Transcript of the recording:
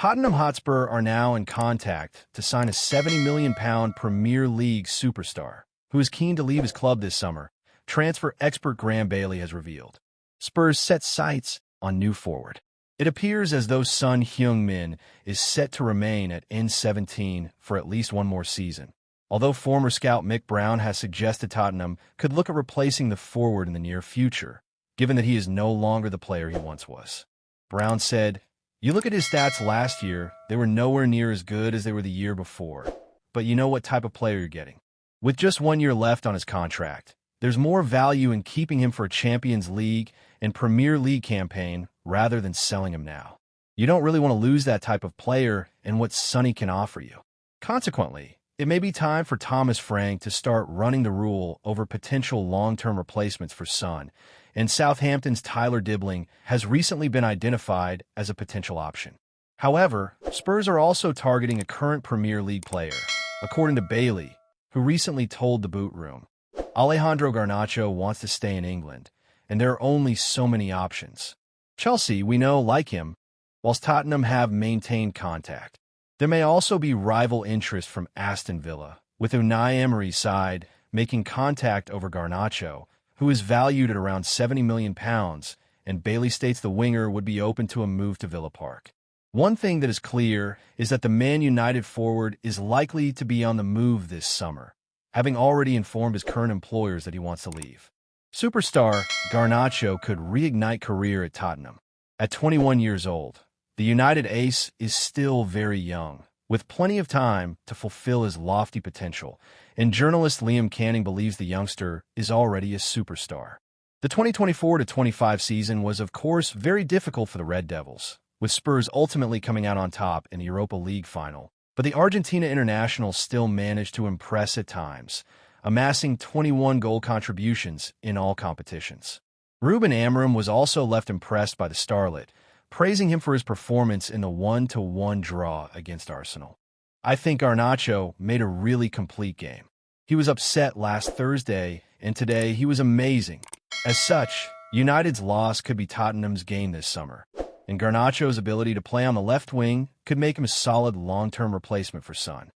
Tottenham Hotspur are now in contact to sign a £70 million Premier League superstar, who is keen to leave his club this summer, transfer expert Graham Bailey has revealed. Spurs set sights on new forward. It appears as though Son Heung-min is set to remain at N17 for at least one more season, although former scout Mick Brown has suggested Tottenham could look at replacing the forward in the near future, given that he is no longer the player he once was. Brown said, "You look at his stats last year, they were nowhere near as good as they were the year before. But you know what type of player you're getting. With just 1 year left on his contract, there's more value in keeping him for a Champions League and Premier League campaign rather than selling him now. You don't really want to lose that type of player and what Sonny can offer you. Consequently, it may be time for Thomas Frank to start running the rule over potential long-term replacements for Son, and Southampton's Tyler Dibling has recently been identified as a potential option. However, Spurs are also targeting a current Premier League player, according to Bailey, who recently told the Boot Room. Alejandro Garnacho wants to stay in England, and there are only so many options. Chelsea, we know, like him, whilst Tottenham have maintained contact. There may also be rival interest from Aston Villa, with Unai Emery's side making contact over Garnacho, who is valued at around £70 million, and Bailey states the winger would be open to a move to Villa Park. One thing that is clear is that the Man United forward is likely to be on the move this summer, having already informed his current employers that he wants to leave. Superstar Garnacho could reignite career at Tottenham. At 21 years old, the United ace is still very young, with plenty of time to fulfill his lofty potential, and journalist Liam Canning believes the youngster is already a superstar. The 2024-25 season was, of course, very difficult for the Red Devils, with Spurs ultimately coming out on top in the Europa League final, but the Argentina international still managed to impress at times, amassing 21 goal contributions in all competitions. Ruben Amorim was also left impressed by the starlet, praising him for his performance in the 1-1 draw against Arsenal. "I think Garnacho made a really complete game. He was upset last Thursday, and today he was amazing. As such, United's loss could be Tottenham's gain this summer, and Garnacho's ability to play on the left wing could make him a solid long-term replacement for Son."